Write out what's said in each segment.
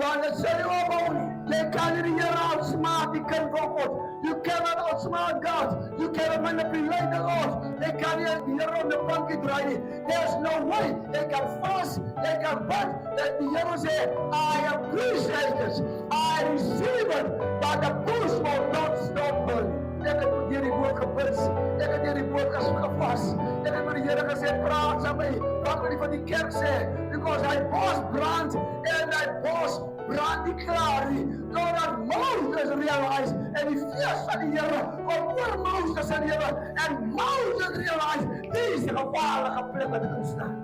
Want dit sê jy opbou nie. Jy kan nie die Here outsmart die kind van God. You cannot outsmart God. You cannot manipulate the Lord. Jy kan nie die Here op die bankie draai nie. There's no way. Jy kan fast, jy kan bid, dat die Here sê, I appreciate this. I receive it, but the push will not stop burning. Ek het met hierdie woord gebid. Ek het hierdie woord gevas. Ek het met die Here gesê, praat saam met my. Wat wil die van die kerk sê? Because hy bos brand en hy bos brand die klaar nie. Totdat Moses realize en die fees van die Here kom oor Moses en die Here en Moses realize die is die gevaarlike plek wat ek instaan.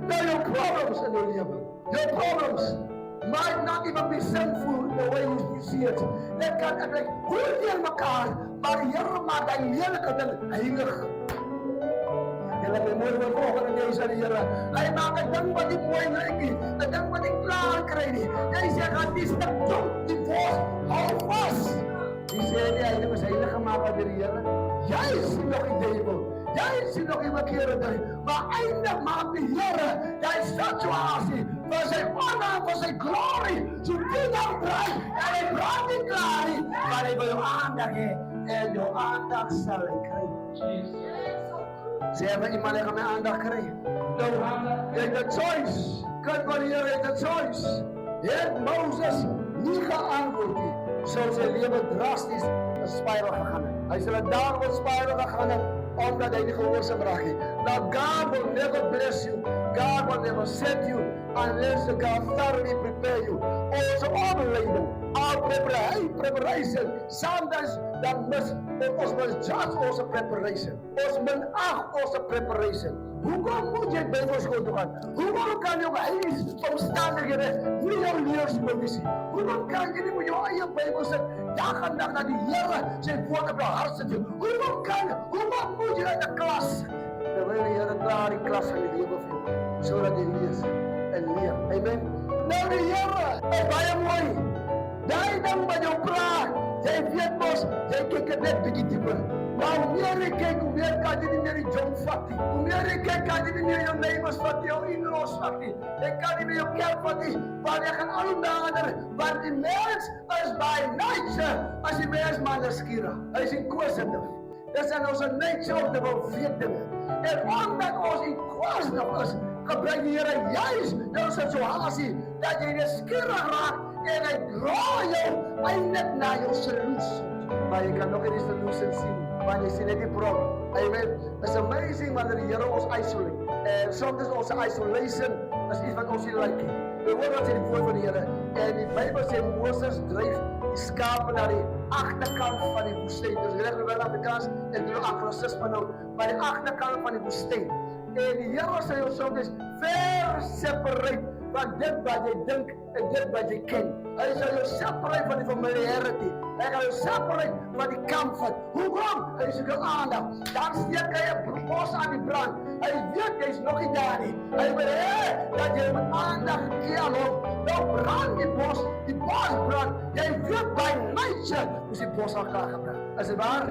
Now your problems in your lewe. Your problems might not even be sinful the way you see it. Dit kan eintlik hoe teen mekaar, maar die Here maak hy lelike ding heilig. Julle moet mooi oor volgende deel sê die Here. Hy maak 'n ding wat nie mooi lyk nie, 'n ding wat nie klaar kry nie. Hy sê gaan die stuk jong, die vos, hou vas. Hy sê hy is heilig gemaak deur die Here. Jy sien nog die duiwel. Jy sien nog die verkeerde ding. Maar eindig maak die Here die situasie vir sy honor, vir sy glory. So dit dan draai en hy brand nie klaar nie, maar hy wil jou aandag hê en jou aandag sal hy kry. Sê vir iemand ek gaan my aandag kry. Nou, jy het 'n choice. Kyk wat die Here het 'n choice. Het Moses nie geantwoord nie, sou sy lewe drasties 'n spiral gegaan het. Hy sal 'n downward spiral gegaan het omdat hy nie gehoorsaam raak nie. Now God will never bless you. God will never set you unless God thoroughly prepare you. Also opleiding, our preparation. Sometimes dan mis ons judge onze preparation. Ons minag onze preparation. Hoekom moet jy Bybelskool toe gaan? Hoekom kan jou huis omstandighede nie jou leersposisie? Hoekom kan jy nie met jou eie Bybel sit dag en dag na die Here sy woord op jou hart sit? Hoekom moet jy in 'n klas terwyl die Here klaar die klas van die lewe vir jou, sodat jy lees en leer. Amen. Nou die Here is baie mooi. Daai ding wat jou praat, jy weet mos, jy kyk net bietjie dieper. Maar hoe meer jy kyk, hoe meer kan jy nie meer die jong vat nie. Hoe meer jy kyk, kan jy nie meer jou neighbors vat nie, jou in-laws vat nie. Jy kan nie meer jou kerk vat nie, want jy gaan al nader, want die mens is by nature, as die mens maar nuuskierig. Hy is inquisitive. Dis in ons nature om te wil weet dinge. En omdat ons inquisitive is, gebruik die Here juis jou situasie, dat jy nuuskierig raak, en hy draai jou eindelijk na jou solution. Maar jy kan nog nie die solution sien, want jy sien net die problem. Amen. It's amazing wanneer die Here ons isolate. En soms ons isolation is iets wat ons nie like nie. We hoor wat sê die woord van die Here. En die Bybel sê Moses dryf die skape na die agterkant van die woestyn. Dus reg wel Afrikaans en die Anglisisme nou, maar die agterkant van die woestyn. En die Here sê ons soms ver separate van dit wat jy dink en dit wat jy ken. Hy sal jou separate van die familiarity. Hy gaan jou separate van die comfort. Hoekom? Hy soek jou aandag. Dan steek hy 'n bos aan die brand. Hy weet jy's nog nie daar nie. Hy wil hê dat jy met aandag gee aan hom. Nou brand die bos brand. Jy weet by nature is die bos al klaar gebrand. Is dit waar?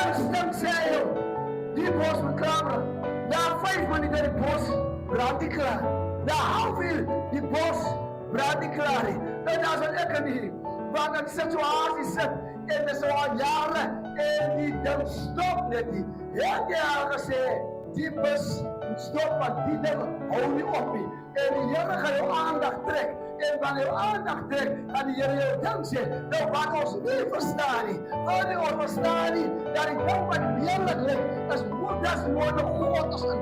Instinct sê jou, die bos moet klaar brand. Na 5 minute die bos brand die klaar. Na halfuur die bos brand die klaar nie. En as wat ek nie, want ek situasie sit en dis al jare en die ding stop net nie. Het jy al gesê, die bus moet stop, want die ding hou nie op nie. En die Here gaan jou aandag trek. En wanneer jou aandag trek, gaan die Here jou ding sê, nou wat ons nie verstaan nie. Wanneer ons verstaan nie, dat die ding wat leerlik lyk, is moeders woorde God ons in